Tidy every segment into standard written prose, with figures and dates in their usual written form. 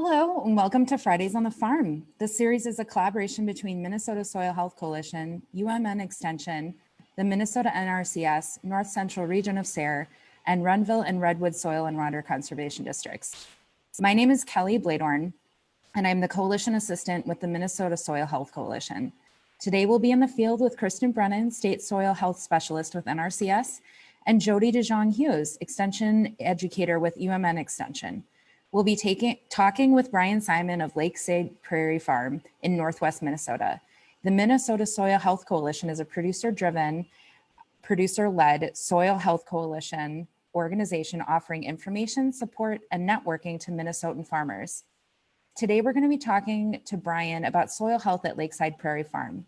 Hello, and welcome to Fridays on the Farm. This series is a collaboration between Minnesota Soil Health Coalition, UMN Extension, the Minnesota NRCS, North Central Region of SARE, and Renville and Redwood Soil and Water Conservation Districts. My name is Kelly Bladorn, and I'm the Coalition Assistant with the Minnesota Soil Health Coalition. Today we'll be in the field with Kristin Brennan, State Soil Health Specialist with NRCS, and Jodi DeJong-Hughes, Extension Educator with UMN Extension. We'll be talking with Bryan Simon of Lakeside Prairie Farm in Northwest Minnesota. The Minnesota Soil Health Coalition is a producer-driven, producer-led soil health coalition organization offering information, support, and networking to Minnesotan farmers. Today, we're going to be talking to Bryan about soil health at Lakeside Prairie Farm.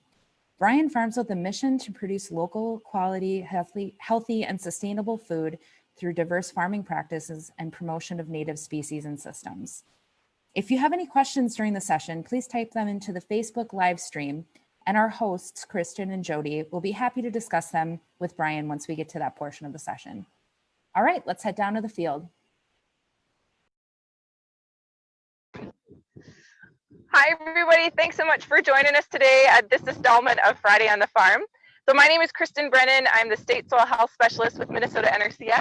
Bryan farms with a mission to produce local, quality, healthy, and sustainable food through diverse farming practices and promotion of native species and systems. If you have any questions during the session, please type them into the Facebook live stream, and our hosts, Kristin and Jodi, will be happy to discuss them with Bryan once we get to that portion of the session. All right, let's head down to the field. Hi, everybody. Thanks so much for joining us today at this installment of Friday on the Farm. So my name is Kristin Brennan. I'm the State Soil Health Specialist with Minnesota NRCS. I'm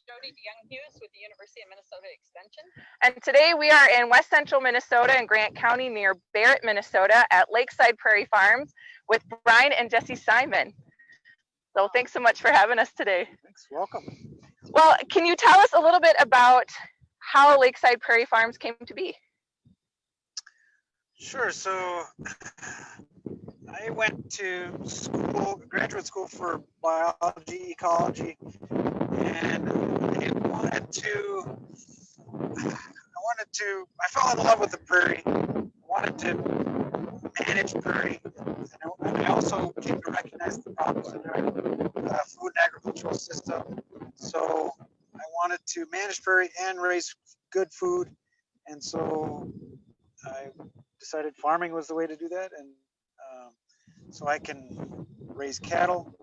Jodi DeJong-Hughes with the University of Minnesota Extension. And today we are in West Central Minnesota in Grant County near Barrett, Minnesota at Lakeside Prairie Farms with Bryan and Jesse Simon. So thanks so much for having us today. Thanks, welcome. Well, can you tell us a little bit about how Lakeside Prairie Farms came to be? Sure, so I went to school, graduate school for biology, ecology, and I fell in love with the prairie. I wanted to manage prairie, and I also came to recognize the problems in our food and agricultural system. So I wanted to manage prairie and raise good food, and so I decided farming was the way to do that, and so I can raise cattle,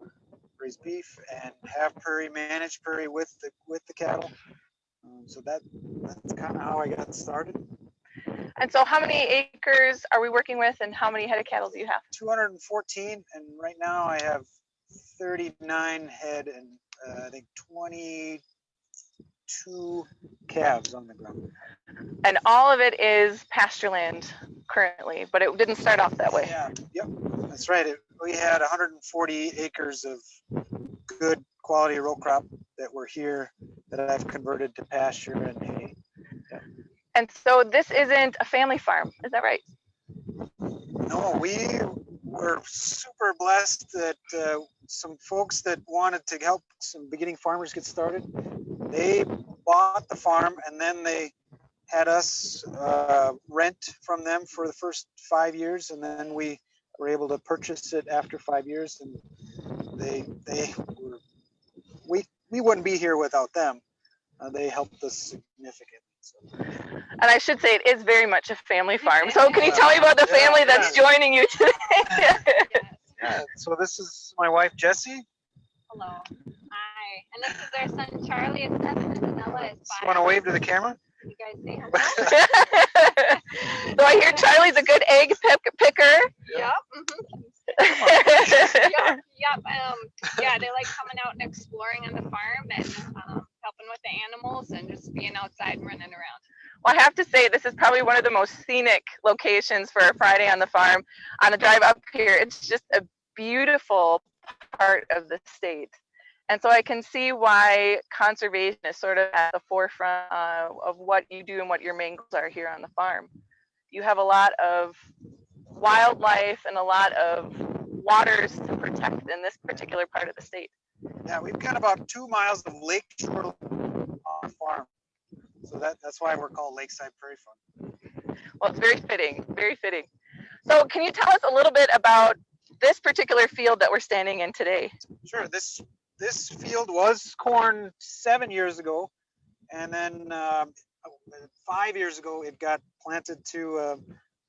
raise beef, and have prairie, manage prairie with the cattle. So that's kind of how I got started. And so how many acres are we working with, and how many head of cattle do you have? 214, and right now I have 39 head and I think 22 calves on the ground. And all of it is pasture land currently, but it didn't start off that way. Yeah, yep, that's right. We had 140 acres of good quality row crop that were here that I've converted to pasture and hay. Yeah. And so this isn't a family farm, is that right? No, we were super blessed that some folks that wanted to help some beginning farmers get started, they bought the farm and then they had us rent from them for the first 5 years, and then we were able to purchase it after 5 years, and we wouldn't be here without them. They helped us significantly. So. And I should say it is very much a family farm. So can you tell me about the family that's joining you today? Yeah, so this is my wife, Jessie. Hello. Hi. And this is our son, Charlie. It's 7 and Ella is 5. You want to wave to the camera? You guys say hello? So I hear Charlie's a good egg picker. Yep. Mm-hmm. Yep. Yeah, they like coming out and exploring on the farm and helping with the animals and just being outside and running around. Well, I have to say, this is probably one of the most scenic locations for a Friday on the Farm. On the drive up here, it's just a beautiful part of the state. And so I can see why conservation is sort of at the forefront of what you do and what your main goals are here on the farm. You have a lot of wildlife and a lot of waters to protect in this particular part of the state. Yeah, we've got about 2 miles of lake shore on our farm. So that's why we're called Lakeside Prairie Farm. Well, it's very fitting, very fitting. So can you tell us a little bit about this particular field that we're standing in today? Sure. This field was corn 7 years ago, and then 5 years ago it got planted to a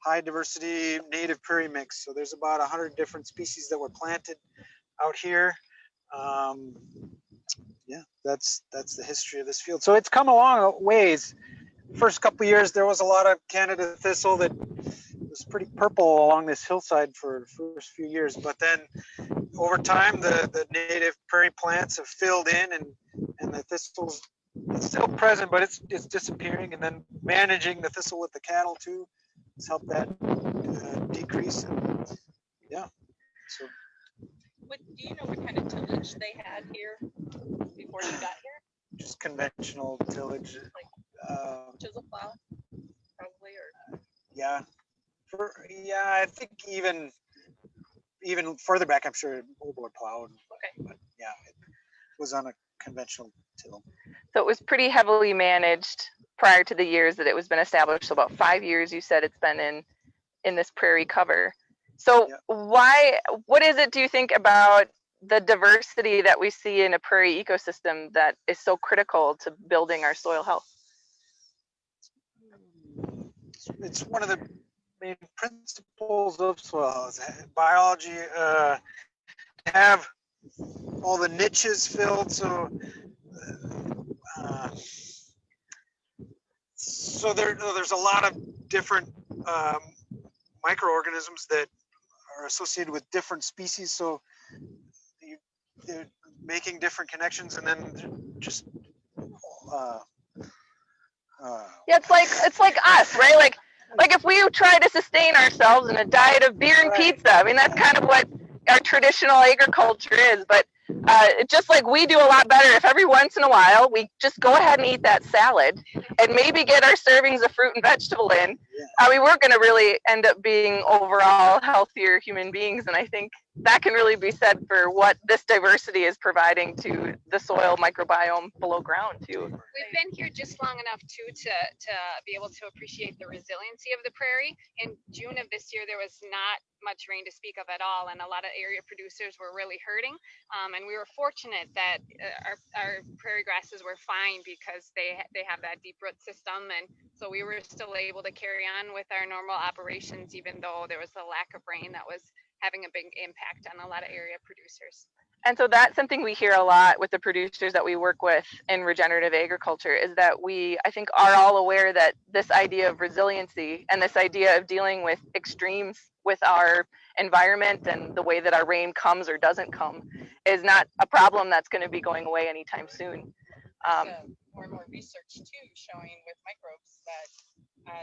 high diversity native prairie mix. So there's about 100 different species that were planted out here. Yeah, that's the history of this field. So it's come a long ways first couple of years, there was a lot of Canada thistle that was pretty purple along this hillside for the first few years. But then over time, the native prairie plants have filled in, and the thistle's it's still present, but it's disappearing. And then managing the thistle with the cattle too has helped that decrease. And yeah. So. Do you know what kind of tillage they had here before you got here? Just conventional tillage. Like chisel plow, probably, or yeah. I think even further back, I'm sure old board plow. Okay. But yeah, it was on a conventional till. So it was pretty heavily managed prior to the years that it was been established. So about 5 years, you said it's been in this prairie cover. So what is it, do you think, about the diversity that we see in a prairie ecosystem that is so critical to building our soil health? It's one of the main principles of soil health. Biology, have all the niches filled, so there's a lot of different microorganisms that are associated with different species, so they're making different connections, and then just Yeah, it's like us, right? Like if we try to sustain ourselves in a diet of beer and pizza, I mean, that's kind of what our traditional agriculture is. But just like we do a lot better if every once in a while we just go ahead and eat that salad and maybe get our servings of fruit and vegetable in, we're going to really end up being overall healthier human beings. And I think that can really be said for what this diversity is providing to the soil microbiome below ground too. We've been here just long enough too to be able to appreciate the resiliency of the prairie. In June of this year, there was not much rain to speak of at all, and a lot of area producers were really hurting. And we were fortunate that our prairie grasses were fine because they have that deep root system, and so we were still able to carry on with our normal operations, even though there was a lack of rain that was having a big impact on a lot of area producers. And so that's something we hear a lot with the producers that we work with in regenerative agriculture, is that we, I think, are all aware that this idea of resiliency and this idea of dealing with extremes with our environment and the way that our rain comes or doesn't come is not a problem that's going to be going away anytime soon. More and more research too showing with microbes that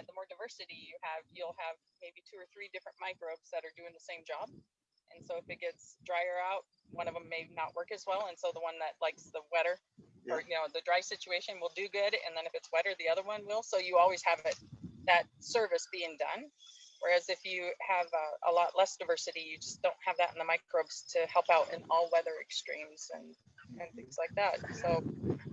the more diversity you have, you'll have maybe 2 or 3 different microbes that are doing the same job. And so if it gets drier out, one of them may not work as well. And so the one that likes the wetter or, the dry situation will do good. And then if it's wetter, the other one will. So you always have that service being done. Whereas if you have a lot less diversity, you just don't have that in the microbes to help out in all weather extremes and things like that. So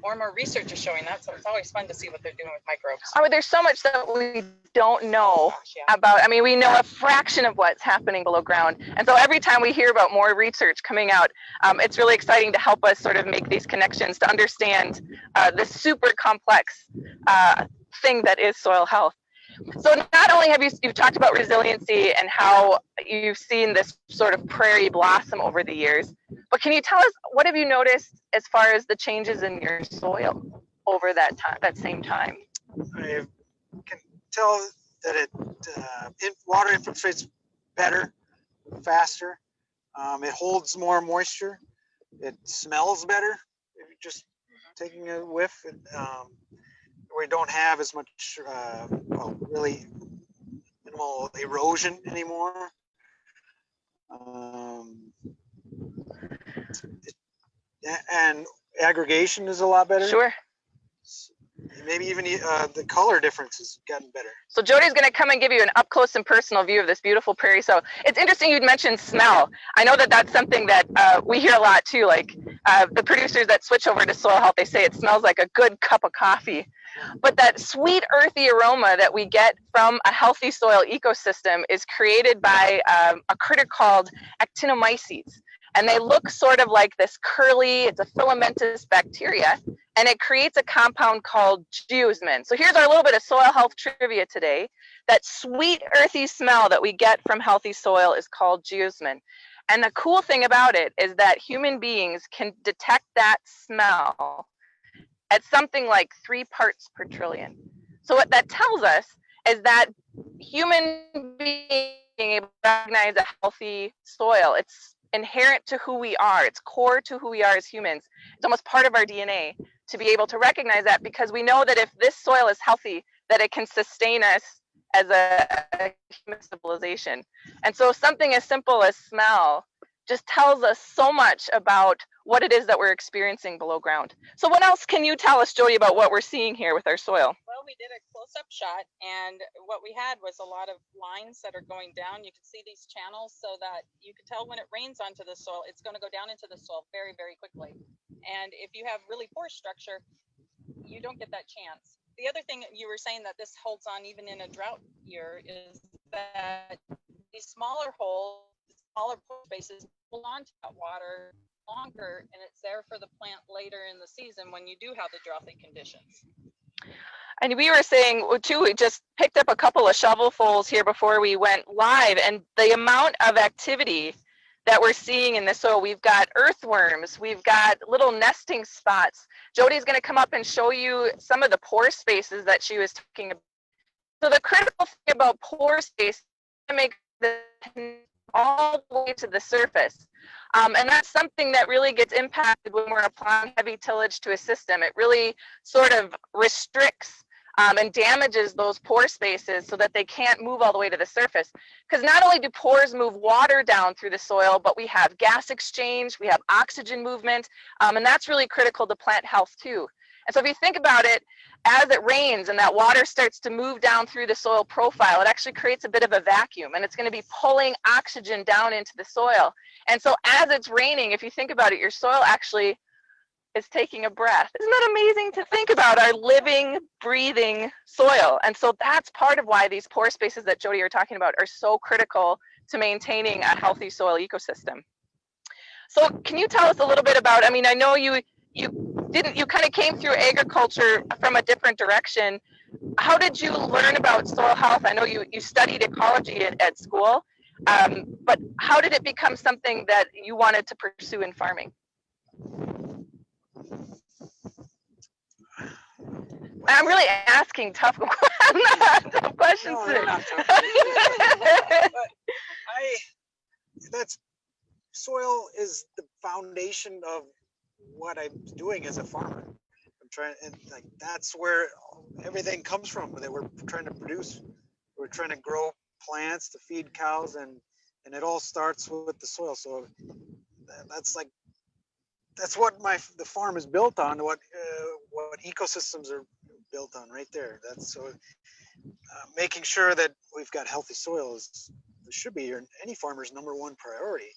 more and more research is showing that. So it's always fun to see what they're doing with microbes. Oh, there's so much that we don't know about. I mean, we know a fraction of what's happening below ground. And so every time we hear about more research coming out, it's really exciting to help us sort of make these connections to understand this super complex thing that is soil health. So not only have you've talked about resiliency and how you've seen this sort of prairie blossom over the years, but can you tell us, what have you noticed as far as the changes in your soil over that same time? I can tell that water infiltrates better, faster. It holds more moisture. It smells better. If you're just taking a whiff, we don't have as much, really minimal erosion anymore. And aggregation is a lot better. Sure. Maybe even the color difference has gotten better. So Jodi's going to come and give you an up close and personal view of this beautiful prairie. So it's interesting you'd mentioned smell. I know that that's something that we hear a lot too. Like the producers that switch over to soil health, they say it smells like a good cup of coffee. But that sweet earthy aroma that we get from a healthy soil ecosystem is created by a critter called actinomycetes. And they look sort of like this curly, it's a filamentous bacteria, and it creates a compound called geosmin. So here's our little bit of soil health trivia today. That sweet earthy smell that we get from healthy soil is called geosmin. And the cool thing about it is that human beings can detect that smell at something like 3 parts per trillion. So what that tells us is that human being able to recognize a healthy soil, it's inherent to who we are. It's core to who we are as humans. It's almost part of our DNA to be able to recognize that, because we know that if this soil is healthy, that it can sustain us as a human civilization. And so something as simple as smell just tells us so much about what it is that we're experiencing below ground. So what else can you tell us, Jodi, about what we're seeing here with our soil? Well, we did a close-up shot, and what we had was a lot of lines that are going down. You can see these channels, so that you can tell when it rains onto the soil, it's going to go down into the soil very, very quickly. And if you have really poor structure, you don't get that chance. The other thing you were saying that this holds on even in a drought year is that these smaller holes, smaller pore spaces hold on to that water longer, and it's there for the plant later in the season when you do have the droughty conditions. And we were saying too, we just picked up a couple of shovelfuls here before we went live, and the amount of activity that we're seeing in the soil. We've got earthworms, we've got little nesting spots. Jodi's going to come up and show you some of the pore spaces that she was talking about. So the critical thing about pore space is to make the all the way to the surface. And that's something that really gets impacted when we're applying heavy tillage to a system. It really sort of restricts and damages those pore spaces so that they can't move all the way to the surface. Because not only do pores move water down through the soil, but we have gas exchange, we have oxygen movement, and that's really critical to plant health too. And so if you think about it, as it rains and that water starts to move down through the soil profile, it actually creates a bit of a vacuum, and it's going to be pulling oxygen down into the soil. And so as it's raining, if you think about it, your soil actually is taking a breath. Isn't that amazing to think about, our living, breathing soil? And so that's part of why these pore spaces that Jodi are talking about are so critical to maintaining a healthy soil ecosystem. So can you tell us a little bit about, I mean, I know you kind of came through agriculture from a different direction. How did you learn about soil health? I know you studied ecology at school, but how did it become something that you wanted to pursue in farming? I'm really asking tough questions. No, they're not tough. But that's soil is the foundation of what I'm doing as a farmer. I'm trying, and like that's where everything comes from that we're trying to produce. We're trying to grow plants to feed cows, and it all starts with the soil. So that's what the farm is built on. What ecosystems are built on right there. That's so making sure that we've got healthy soil should be any farmer's #1 priority.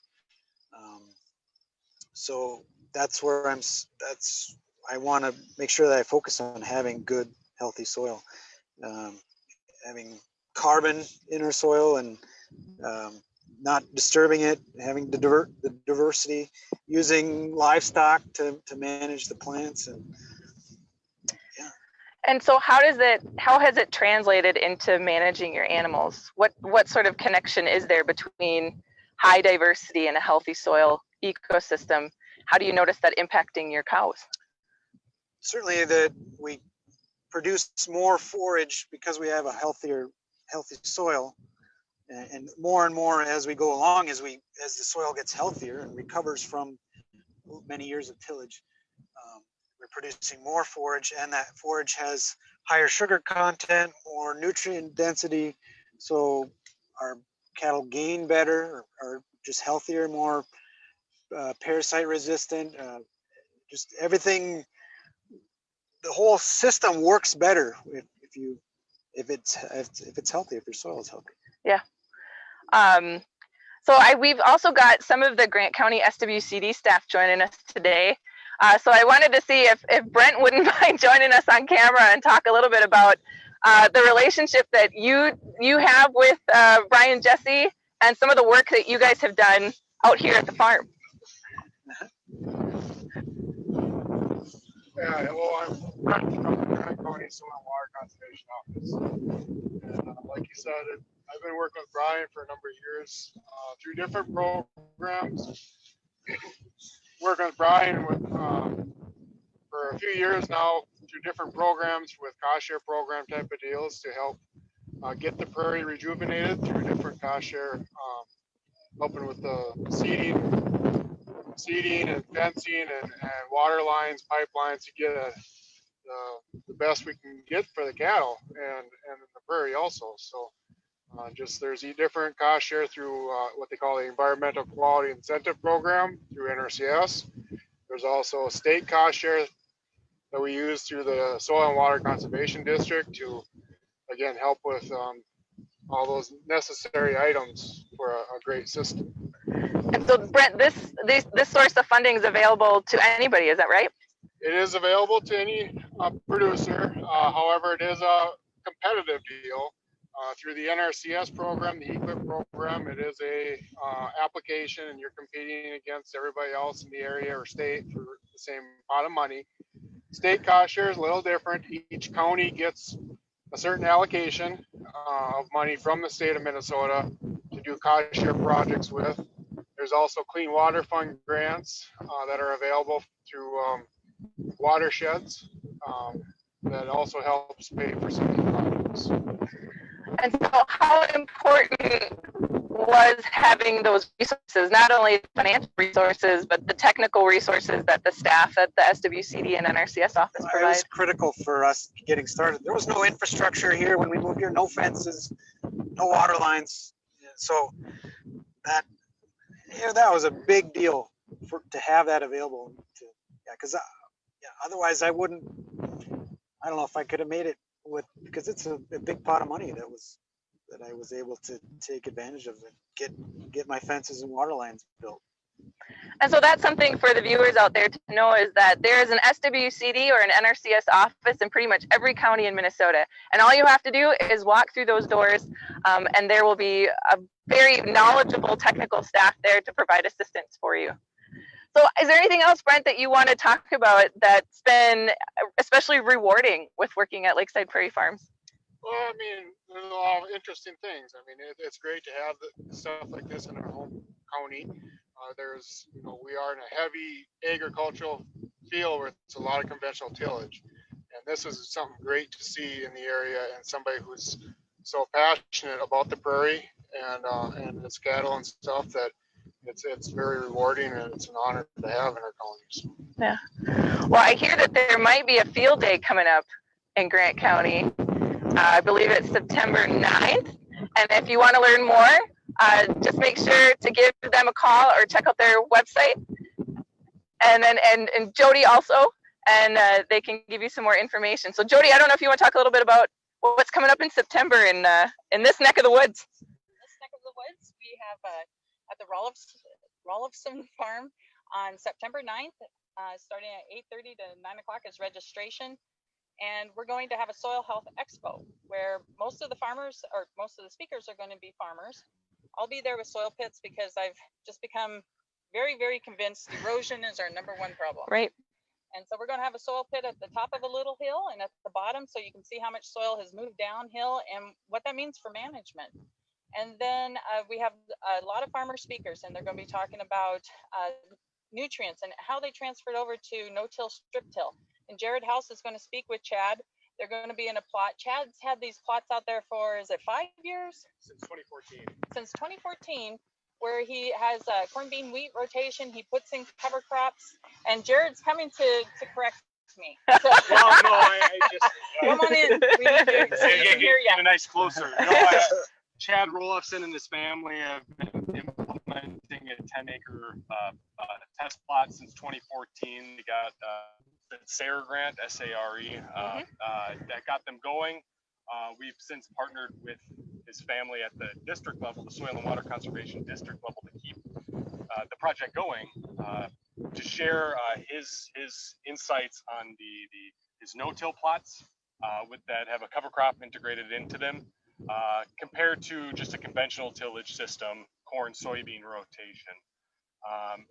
So that's where I want to make sure that I focus on having good, healthy soil, having carbon in our soil, and not disturbing it, having the diversity, using livestock to manage the plants, and yeah. And so how has it translated into managing your animals? What sort of connection is there between high diversity and a healthy soil ecosystem? How do you notice that impacting your cows? Certainly that we produce more forage because we have a healthy soil, and more as we go along, as the soil gets healthier and recovers from many years of tillage, we're producing more forage, and that forage has higher sugar content, more nutrient density, so our cattle gain better, are just healthier, more parasite resistant, just everything. The whole system works better if it's healthy, if your soil is healthy. Yeah. So we've also got some of the Grant County SWCD staff joining us today. So I wanted to see if Brent wouldn't mind joining us on camera and talk a little bit about the relationship that you have with Bryan, Jesse, and some of the work that you guys have done out here at the farm. Yeah, well, I'm from the Grant County Soil and Water Conservation Office. And like you said, I've been working with Bryan for a number of years through different programs. Working with Bryan for a few years now, through different programs with cost share program type of deals to help get the prairie rejuvenated through different cost share, helping with the seeding and fencing and water lines, pipelines to get the best we can get for the cattle and the prairie also. So just there's different cost share through what they call the Environmental Quality Incentive Program through NRCS. There's also a state cost share that we use through the Soil and Water Conservation District to, again, help with all those necessary items for a great system. And so, Brent, this source of funding is available to anybody, is that right? It is available to any producer. However, it is a competitive deal through the NRCS program, the EQIP program. It is a application, and you're competing against everybody else in the area or state for the same pot of money. State cost share is a little different. Each county gets a certain allocation of money from the state of Minnesota to do cost share projects with. There's also clean water fund grants that are available through watersheds that also helps pay for some of the projects. And so how important was having those resources, not only financial resources, but the technical resources that the staff at the SWCD and NRCS office It provide? was critical for us getting started. There was no infrastructure here when we moved here, no fences, no water lines. So that was a big deal to have that available. Because otherwise I wouldn't. I don't know if I could have made it because it's a big pot of money that I was able to take advantage of and get my fences and water lines built. And so that's something for the viewers out there to know, is that there is an SWCD or an NRCS office in pretty much every county in Minnesota. And all you have to do is walk through those doors, and there will be a very knowledgeable technical staff there to provide assistance for you. So is there anything else, Brent, that you want to talk about that's been especially rewarding with working at Lakeside Prairie Farms? Well, I mean, there's a lot of interesting things. I mean, it's great to have stuff like this in our home county. There's, we are in a heavy agricultural field where it's a lot of conventional tillage. And this is something great to see in the area, and somebody who's so passionate about the prairie and its cattle and stuff that it's very rewarding, and it's an honor to have in our counties. Yeah. Well, I hear that there might be a field day coming up in Grant County. I believe it's September 9th. And if you want to learn more, just make sure to give them a call or check out their website. And then and Jodi also, and they can give you some more information. So Jodi, I don't know if you want to talk a little bit about what's coming up in September in this neck of the woods. In this neck of the woods, we have at the Rolfson Farm on September 9th, starting at 8:30 to 9 o'clock is registration. And we're going to have a soil health expo where most of the farmers, or most of the speakers, are going to be farmers. I'll be there with soil pits because I've just become very, very convinced erosion is our #1 problem. Right. And so we're going to have a soil pit at the top of a little hill and at the bottom, so you can see how much soil has moved downhill and what that means for management. And then we have a lot of farmer speakers, and they're going to be talking about nutrients and how they transferred over to no-till strip till. And Jared House is going to speak with Chad. They're going to be in a plot. Chad's had these plots out there for, is it 5 years? Since 2014. Since 2014, where he has a corn bean wheat rotation. He puts in cover crops, and Jared's coming to correct me. So, well, no, I just come on in. We need to hear you. Get a nice closer. No, Chad Rolofson and his family have been implementing a 10-acre test plot since 2014. They got the SARE grant, SARE, that got them going. We've since partnered with his family at the district level, the Soil and Water Conservation District level, to keep the project going, to share his insights on his no-till plots that have a cover crop integrated into them, compared to just a conventional tillage system, corn, soybean rotation.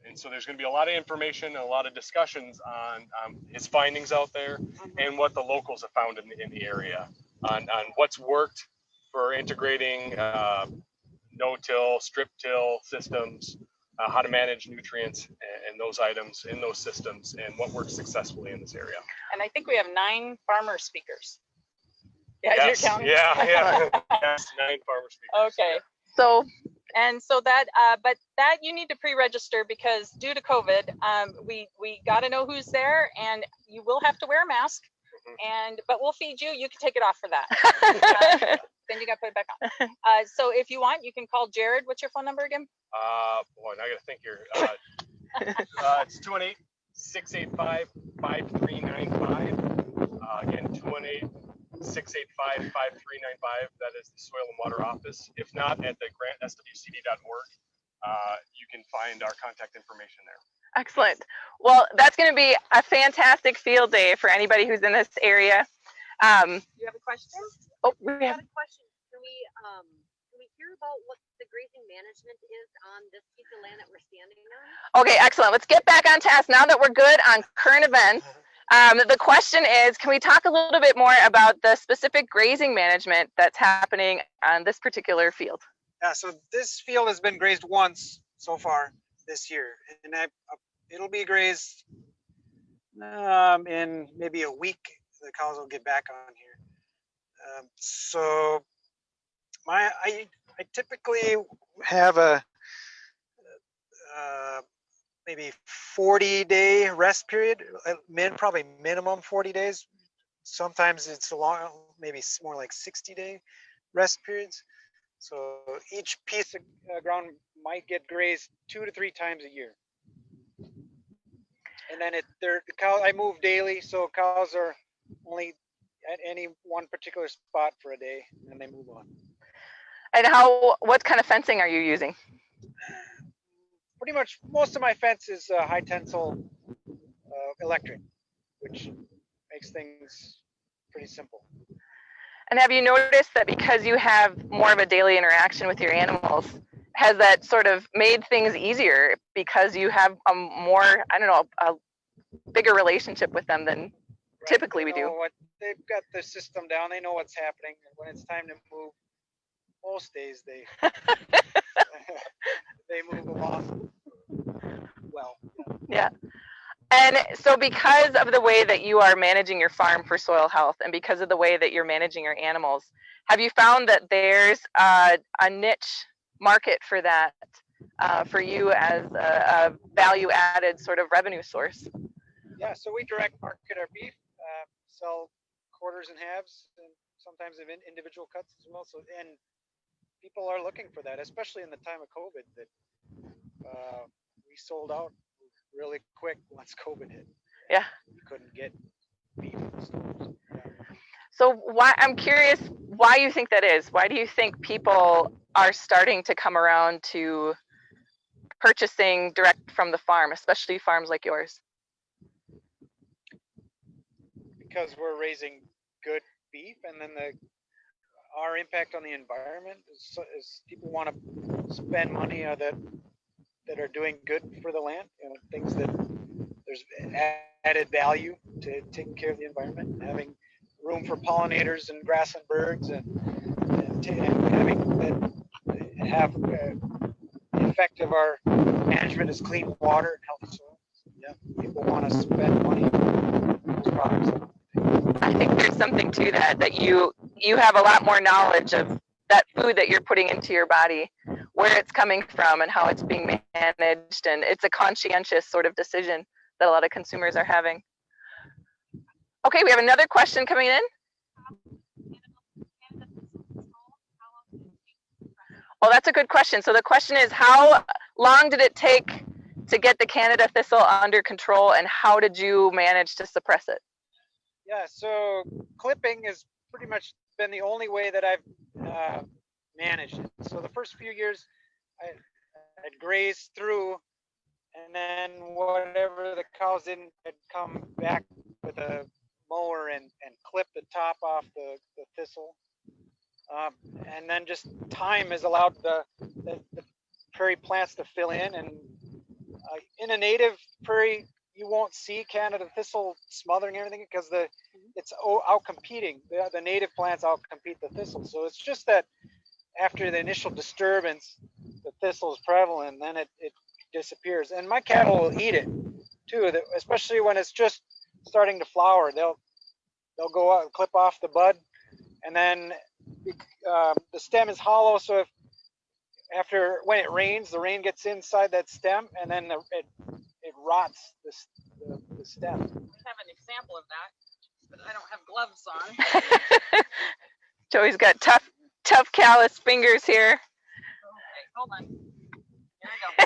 And so there's going to be a lot of information and a lot of discussions on his findings out there and what the locals have found in the area on what's worked for integrating no-till, strip-till systems, how to manage nutrients and those items in those systems and what works successfully in this area. And I think we have 9 farmer speakers. Yeah, Yes, you're counting. yeah. Yes, 9 farmer speakers. Okay. Yeah. So And so that, but that you need to pre-register because due to COVID, we got to know who's there, and you will have to wear a mask. But we'll feed you. You can take it off for that. Then you got to put it back on. So if you want, you can call Jared. What's your phone number again? Boy, now I gotta think here. It's 218-685-5395. Again, 218-685-5395. That is the Soil and Water Office. If not, at the grantswcd.org, you can find our contact information there. excellent. Well, that's going to be a fantastic field day for anybody who's in this area. You have a question? Oh, we I have, got a question. Can we hear about what the grazing management is on this piece of land that we're standing on? okay, excellent. Let's get back on task now that we're good on current events. The question is, can we talk a little bit more about the specific grazing management that's happening on this particular field? Yeah, so this field has been grazed once so far this year, and it'll be grazed in maybe a week. The cows will get back on here. So I typically have a maybe 40-day rest period, probably minimum 40 days. Sometimes it's a long, maybe more like 60-day rest periods. So each piece of ground might get grazed 2 to 3 times a year. And then the cows, I move daily, so cows are only at any one particular spot for a day, and they move on. And what kind of fencing are you using? Pretty much most of my fence is high tensile electric, which makes things pretty simple. And have you noticed that because you have more of a daily interaction with your animals, has that sort of made things easier because you have a more, I don't know, a bigger relationship with them than typically we do? They've got the system down. They know what's happening. And when it's time to move, most days they they move along well. Yeah. And so because of the way that you are managing your farm for soil health and because of the way that you're managing your animals, have you found that there's a niche market for that for you as a value added sort of revenue source? Yeah, so we direct market our beef, sell quarters and halves, and sometimes even individual cuts as well. So, and people are looking for that, especially in the time of COVID, that we sold out really quick once COVID hit. Yeah. We couldn't get beef in the stores. Yeah. So I'm curious why you think that is. Why do you think people are starting to come around to purchasing direct from the farm, especially farms like yours? Because we're raising good beef, and then our impact on the environment is people want to spend money that are doing good for the land, things that there's added value to taking care of the environment, and having room for pollinators and grass and birds, and having that have the effect of our management is clean water and healthy soil. Yeah, people want to spend money on those products. I think there's something to that you have a lot more knowledge of that food that you're putting into your body, where it's coming from and how it's being managed, and it's a conscientious sort of decision that a lot of consumers are having. Okay, we have another question coming in. Well, that's a good question. So the question is, how long did it take to get the Canada thistle under control, and how did you manage to suppress it? Yeah, so clipping has pretty much been the only way that I've managed it. So the first few years, I'd graze through, and then whatever the cows didn't, I'd come back with a mower and clip the top off the thistle. And then just time has allowed the prairie plants to fill in. And in a native prairie, you won't see Canada thistle smothering everything because it's out competing. The native plants out compete the thistle. So it's just that after the initial disturbance, the thistle is prevalent. Then it disappears. And my cattle will eat it too, especially when it's just starting to flower. They'll go out and clip off the bud, and then the stem is hollow, so if when it rains, the rain gets inside that stem, and then it rots the stem. I have an example of that, but I don't have gloves on. Joey's got tough callous fingers here. Okay, hold on. Here we go.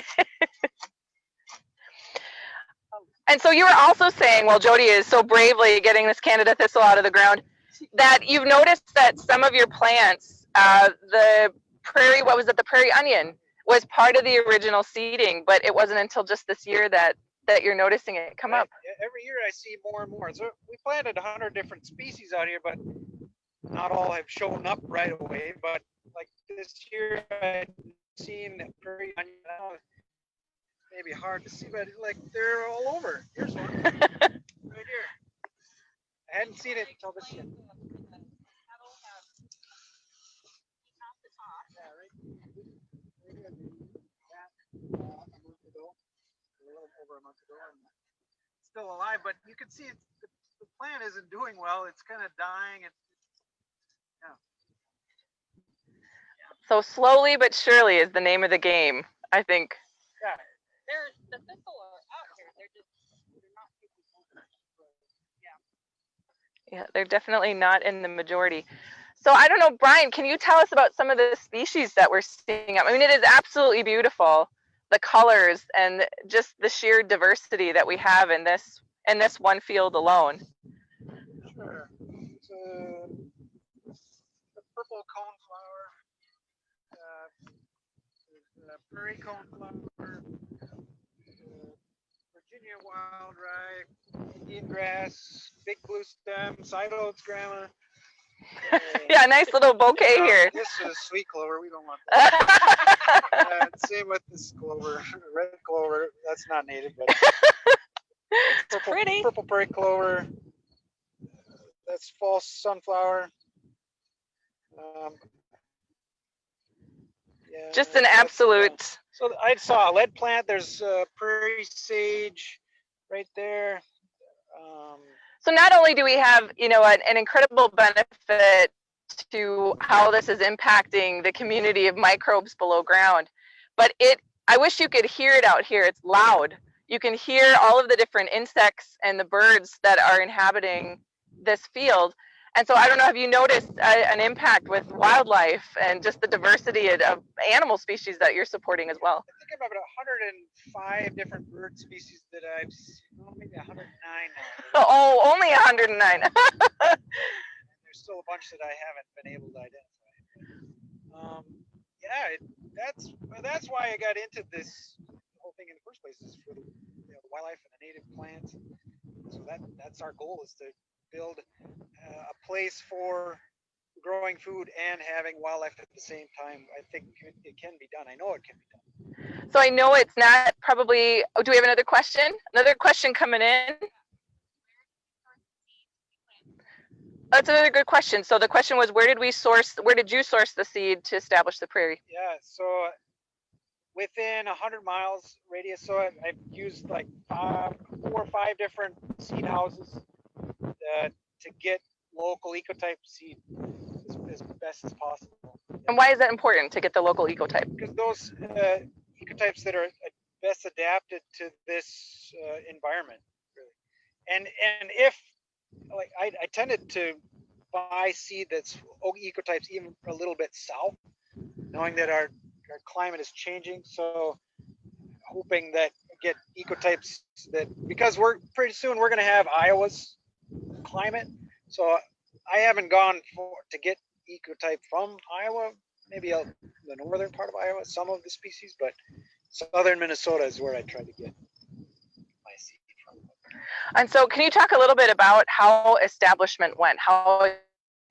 And so you were also saying, while Jodi is so bravely getting this Canada thistle out of the ground, that you've noticed that some of your plants, the prairie, what was it, the prairie onion, was part of the original seeding, but it wasn't until just this year that you're noticing it come up. Every year I see more and more. So we planted 100 different species out here, but not all have shown up right away. But like this year, I've seen prairie onion now. Maybe hard to see, but like they're all over. Here's one right here. I hadn't seen it until this year. Over a month ago, and it's still alive, but you can see the plant isn't doing well. It's kind of dying. So slowly but surely is the name of the game, I think. Yeah. The thistle are out here. They're not taking over. Yeah, they're definitely not in the majority. So I don't know, Bryan, can you tell us about some of the species that we're seeing? I mean, it is absolutely beautiful, the colors and just the sheer diversity that we have in this one field alone. Sure. It's the purple coneflower, prairie coneflower, Virginia wild rye, Indian grass, big blue stem, side oats grama. Yeah, nice little bouquet here. This is sweet clover. We don't want that. Same with this clover, red clover. That's not native, but it's pretty. Purple prairie clover. That's false sunflower. Yeah, just an absolute. So I saw a lead plant. There's prairie sage right there. So not only do we have, an incredible benefit to how this is impacting the community of microbes below ground, but I wish you could hear it out here. It's loud. You can hear all of the different insects and the birds that are inhabiting this field. And so I don't know, have you noticed an impact with wildlife and just the diversity of animal species that you're supporting as well? I think about 105 different bird species that I've seen, maybe 109 now. Oh, only 109. There's still a bunch that I haven't been able to identify. That's why I got into this whole thing in the first place, is for the wildlife and the native plants. So that's our goal, is to build a place for growing food and having wildlife at the same time. I think it can be done. I know it can be done. So I know it's not probably, do we have another question? Another question coming in? That's another good question. So the question was, where did you source the seed to establish the prairie? Yeah, so within 100 miles radius, so I've used like 4 or 5 different seed houses to get local ecotype seed as best as possible. And why is that important, to get the local ecotype? Because those ecotypes that are best adapted to this environment, really. And if, like, I tended to buy seed that's ecotypes even a little bit south, knowing that our climate is changing. So hoping that get ecotypes that, because pretty soon we're going to have Iowa's climate. So I haven't gone to get ecotype from Iowa, maybe the northern part of Iowa, some of the species, but southern Minnesota is where I try to get my seed from. And so can you talk a little bit about how establishment went, how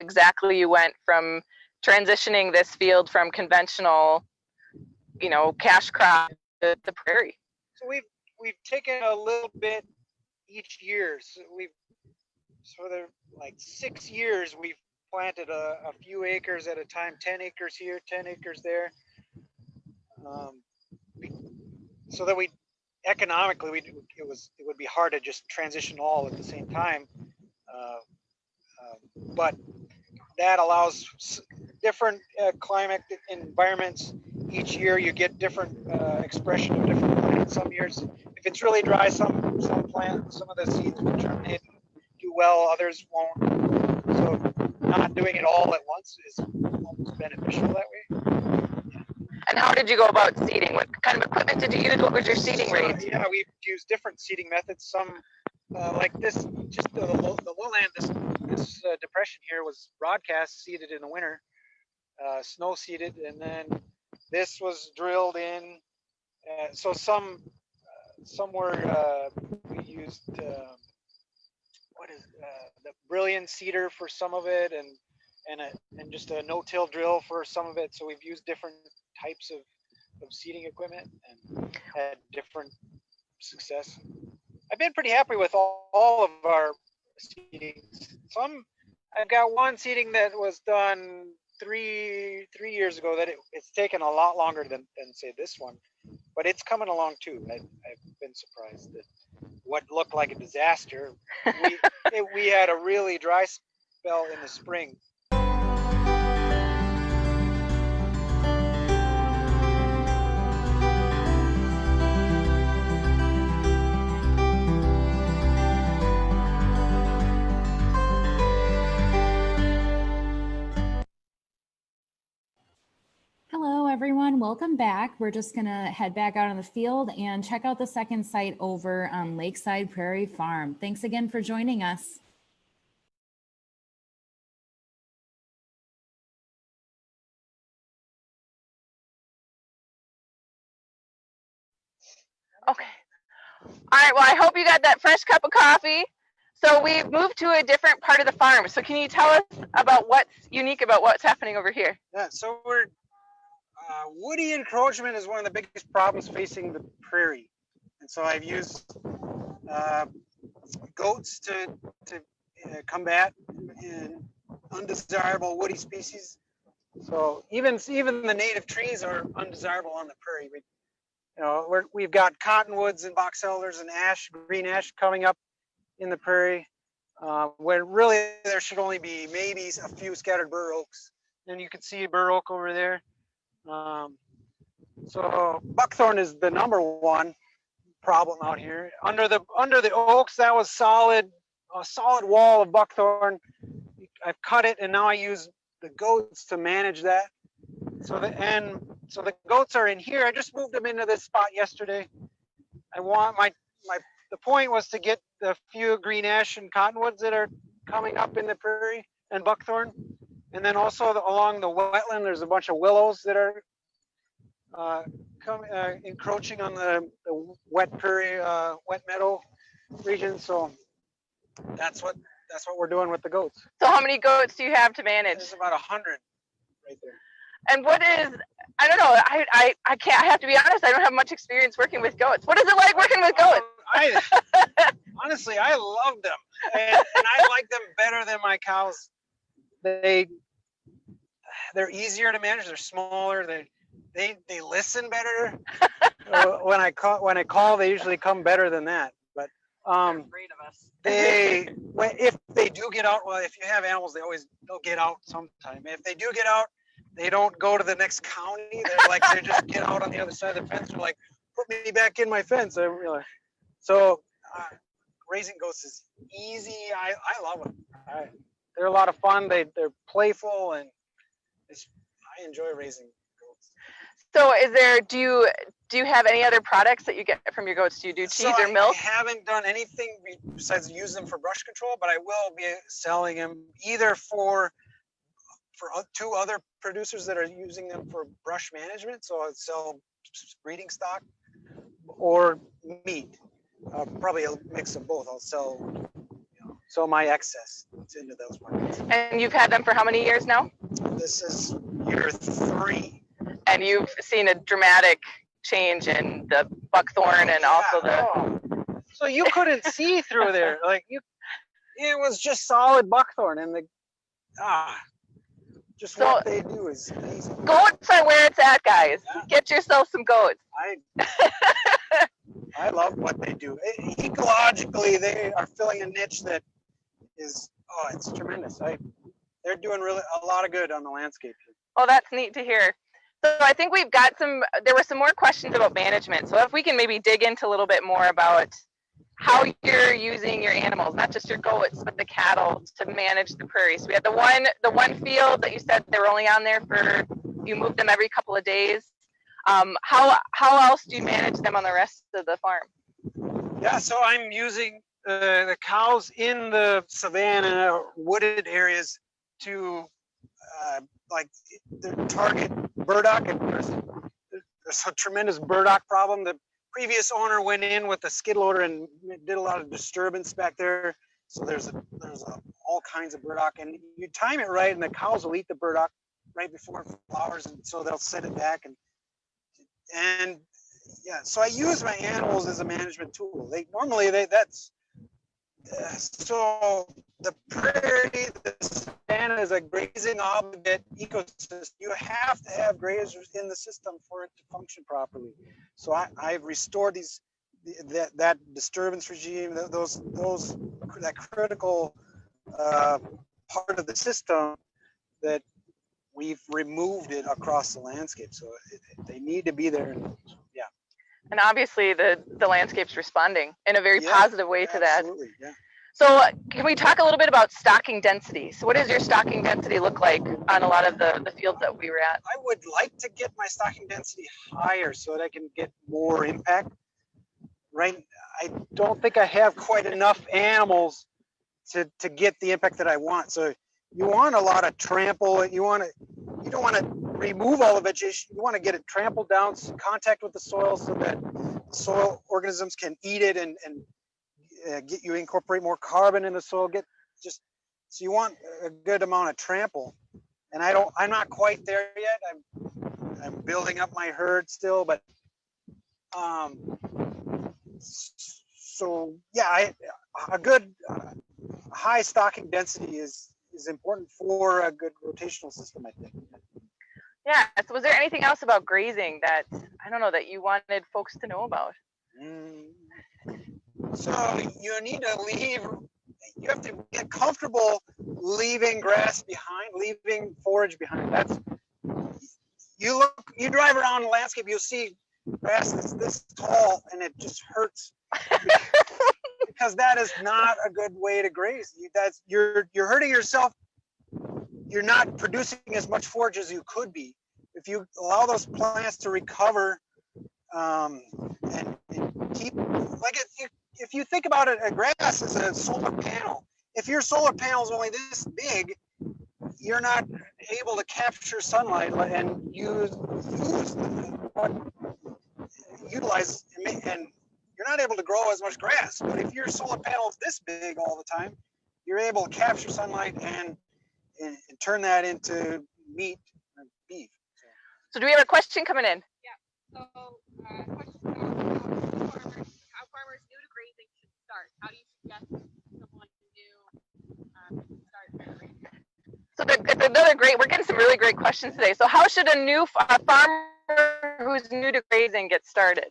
exactly you went from transitioning this field from conventional, cash crop to the prairie? So we've taken a little bit each year. So for the 6 years, we've planted a few acres at a time, 10 acres here, 10 acres there. so that we economically it would be hard to just transition all at the same time, but that allows different climate environments. Each year you get different expression of different plants. Some years, if it's really dry, some of the seeds will germinate and do well, others won't. So not doing it all at once is almost beneficial that way. And how did you go about seeding? What kind of equipment did you use? What was your seeding rate? Yeah, we used different seeding methods. Some like this, just the lowland, this depression here was broadcast seeded in the winter, snow seeded, and then this was drilled in. So some were we used the Brilliant seeder for some of it, and just a no-till drill for some of it. So we've used different types of seeding equipment and had different success. I've been pretty happy with all of our seedings. I've got one seeding that was done three years ago that it's taken a lot longer than say this one, but it's coming along too. I've been surprised that what looked like a disaster, we had a really dry spell in the spring. Hello, everyone. Welcome back. We're just going to head back out on the field and check out the second site over on Lakeside Prairie Farm. Thanks again for joining us. Okay. All right. Well, I hope you got that fresh cup of coffee. So we've moved to a different part of the farm. So can you tell us about what's unique about what's happening over here? Yeah, so woody encroachment is one of the biggest problems facing the prairie. And so I've used goats to combat undesirable woody species. So even the native trees are undesirable on the prairie. We've got cottonwoods and box elders and green ash coming up in the prairie, where really there should only be maybe a few scattered bur oaks. And you can see a bur oak over there. So buckthorn is the #1 problem out here. Under the oaks, that was a solid wall of buckthorn. I've cut it, and now I use the goats to manage that. So the goats are in here. I just moved them into this spot yesterday. I want the point was to get the few green ash and cottonwoods that are coming up in the prairie and buckthorn. And then also along the wetland, there's a bunch of willows that are encroaching on the wet prairie, wet meadow region. So that's what we're doing with the goats. So how many goats do you have to manage? There's about 100 right there. And what is, I don't know, I have to be honest, I don't have much experience working with goats. What is it like working with goats? Honestly, I love them, and I like them better than my cows. They're easier to manage. They're smaller. They listen better. When I call, they usually come better than that. But They're afraid of us. if they do get out, well, if you have animals, they'll get out sometime. If they do get out, they don't go to the next county. They just get out on the other side of the fence. They're like, put me back in my fence. So raising goats is easy. I love them. They're a lot of fun. They're playful, and I enjoy raising goats. So do you have any other products that you get from your goats? Do you do cheese or milk? I haven't done anything besides use them for brush control, but I will be selling them either for 2 other producers that are using them for brush management. So I'll sell breeding stock or meat. Probably a mix of both. I'll sell my excess into those markets. And you've had them for how many years now? This is year 3. And you've seen a dramatic change in the buckthorn and also the. So you couldn't see through there, it was just solid buckthorn, and what they do is amazing. Goats are where it's at, guys. Yeah. Get yourself some goats. I love what they do. Ecologically, they are filling a niche that is, oh, it's tremendous. They're doing really a lot of good on the landscape here. Oh, that's neat to hear. So I think we've got there were some more questions about management. So if we can maybe dig into a little bit more about how you're using your animals, not just your goats, but the cattle to manage the prairie. So we had the one field that you said they were only on there you move them every couple of days. How else do you manage them on the rest of the farm? Yeah, so I'm using the cows in the savanna wooded areas to like target burdock. And there's a tremendous burdock problem. The previous owner went in with a skid loader and did a lot of disturbance back there. So there's all kinds of burdock, and you time it right, and the cows will eat the burdock right before it flowers, and so they'll set it back. And yeah, so I use my animals as a management tool. So the prairie, the savanna is a grazing obligate ecosystem. You have to have grazers in the system for it to function properly. So I've restored that disturbance regime, that critical part of the system, that we've removed it across the landscape. So they need to be there. Yeah. And obviously the landscape's responding in a very positive way to that. Absolutely, yeah. So can we talk a little bit about stocking density? So what does your stocking density look like on a lot of the fields that we were at? I would like to get my stocking density higher so that I can get more impact. Right, I don't think I have quite enough animals to get the impact that I want. So you want a lot of trample. You don't want to remove all the vegetation. You want to get it trampled down, contact with the soil, so that soil organisms can eat it and get you incorporate more carbon in the soil. So you want a good amount of trample, and I'm not quite there yet. I'm building up my herd still, but so yeah, a good high stocking density is important for a good rotational system, I think. Yeah. So was there anything else about grazing that that you wanted folks to know about? So you have to get comfortable leaving grass behind, leaving forage behind. You drive around the landscape, you'll see grass that's this tall, and it just hurts because that is not a good way to graze. You're hurting yourself. You're not producing as much forage as you could be if you allow those plants to recover and keep if you think about it, a grass is a solar panel. If your solar panel is only this big, you're not able to capture sunlight and utilize, and you're not able to grow as much grass. But if your solar panel is this big all the time, you're able to capture sunlight and turn that into meat and beef. So do we have a question coming in? Yeah. So, question about how farmers new to grazing should start. How do you suggest someone new start grazing? So it's another great. We're getting some really great questions today. So how should a new farmer who's new to grazing get started?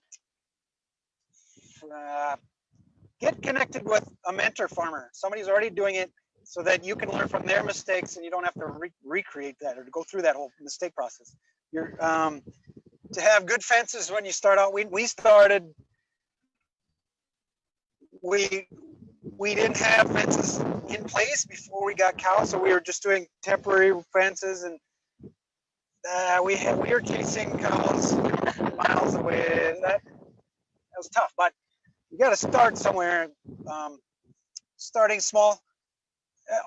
Get connected with a mentor farmer. Somebody's already doing it, so that you can learn from their mistakes and you don't have to recreate that or to go through that whole mistake process. To have good fences when you start out. We didn't have fences in place before we got cows, so we were just doing temporary fences, and we were chasing cows miles away, and that was tough. But you got to start somewhere. Starting small.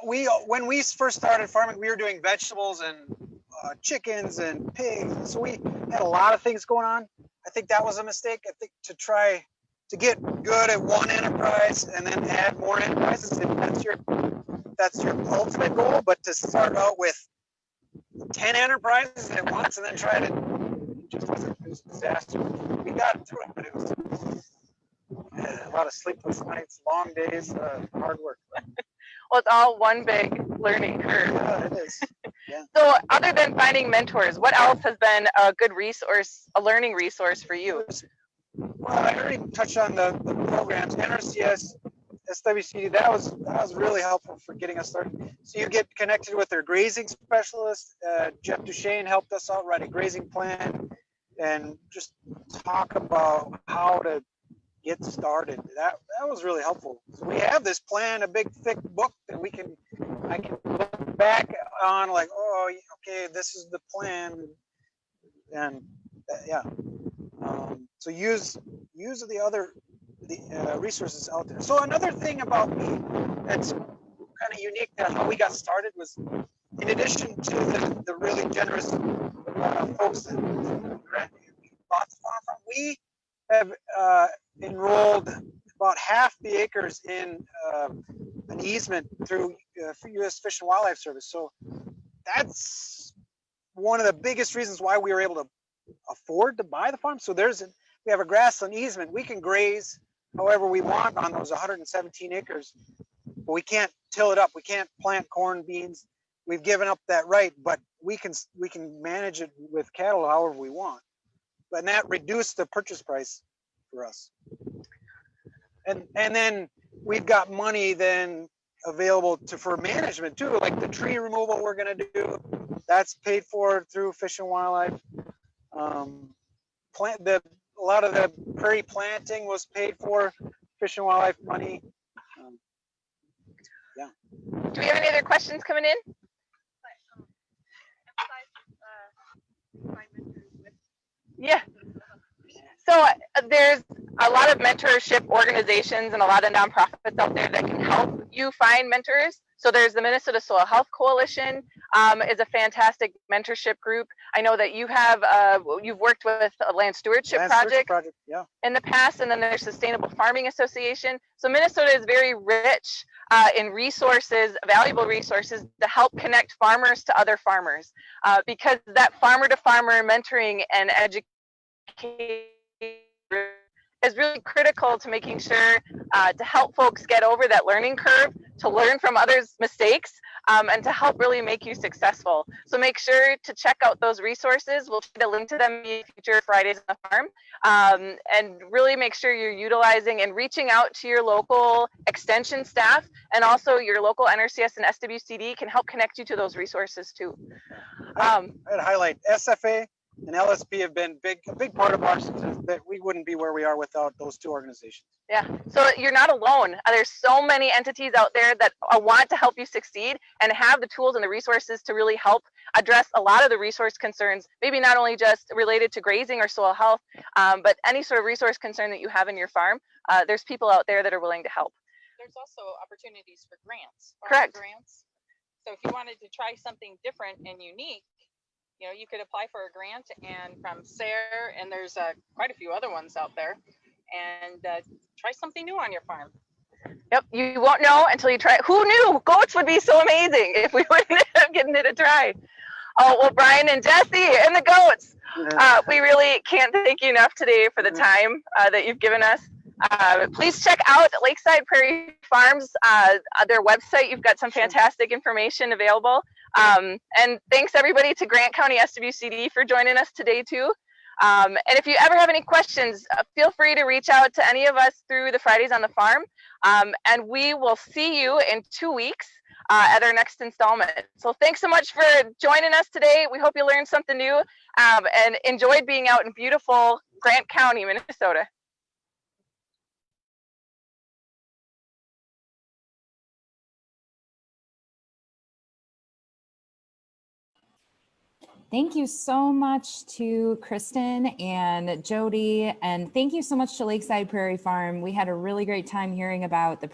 When we first started farming, we were doing vegetables and chickens and pigs, so we had a lot of things going on. I think that was a mistake. I think to try to get good at one enterprise and then add more enterprises, if that's your ultimate goal. But to start out with 10 enterprises at once and then try to, it was a disaster. We got through it, but it was a lot of sleepless nights, long days, hard work. Well, it's all one big learning curve. Yeah, it is. Yeah. So other than finding mentors, what else has been a good resource, a learning resource for you? Well, I already touched on the programs, NRCS, SWCD. That was really helpful for getting us started. So you get connected with their grazing specialist. Jeff Duchesne helped us out write a grazing plan and just talk about how to get started. That was really helpful. So we have this plan, a big thick book that I can look back on, like, oh, okay, this is the plan, and yeah. So use the other resources out there. So another thing about me that's kind of unique that how we got started was, in addition to the really generous folks that bought the farm from, we have enrolled about half the acres in an easement through U.S. Fish and Wildlife Service. So that's one of the biggest reasons why we were able to afford to buy the farm. So we have a grassland easement. We can graze however we want on those 117 acres, but we can't till it up. We can't plant corn, beans. We've given up that right, but we can manage it with cattle however we want. But that reduced the purchase price for us. And then we've got money then available for management too, like the tree removal we're going to do. That's paid for through Fish and Wildlife. A lot of the prairie planting was paid for Fish and Wildlife money. Yeah. Do we have any other questions coming in? Yeah. So there's a lot of mentorship organizations and a lot of nonprofits out there that can help you find mentors. So there's the Minnesota Soil Health Coalition is a fantastic mentorship group. I know that you've worked with a land stewardship project yeah, in the past, and then there's Sustainable Farming Association. So Minnesota is very rich in resources, valuable resources to help connect farmers to other farmers, because that farmer to farmer mentoring and education is really critical to making sure to help folks get over that learning curve, to learn from others' mistakes, and to help really make you successful. So make sure to check out those resources. We'll try to link to them in future Fridays on the Farm, and really make sure you're utilizing and reaching out to your local extension staff, and also your local NRCS and SWCD can help connect you to those resources too. I'd highlight SFA and LSP have been a big part of our success, that we wouldn't be where we are without those two organizations. Yeah, so you're not alone. There's so many entities out there that want to help you succeed and have the tools and the resources to really help address a lot of the resource concerns, maybe not only just related to grazing or soil health, but any sort of resource concern that you have in your farm. There's people out there that are willing to help. There's also opportunities for grants. Correct. Grants. So if you wanted to try something different and unique, you could apply for a grant and from SARE, and there's quite a few other ones out there, and try something new on your farm. Yep, you won't know until you try. Who knew goats would be so amazing if we wouldn't have given it a try? Oh, well, Bryan and Jesse and the goats. We really can't thank you enough today for the time that you've given us. Please check out Lakeside Prairie Farms, their website. You've got some fantastic information available. And thanks everybody to Grant County SWCD for joining us today too. And if you ever have any questions, feel free to reach out to any of us through the Fridays on the Farm. And we will see you in 2 weeks at our next installment. So thanks so much for joining us today. We hope you learned something new and enjoyed being out in beautiful Grant County, Minnesota. Thank you so much to Kristin and Jodi, and thank you so much to Lakeside Prairie Farm. We had a really great time hearing about the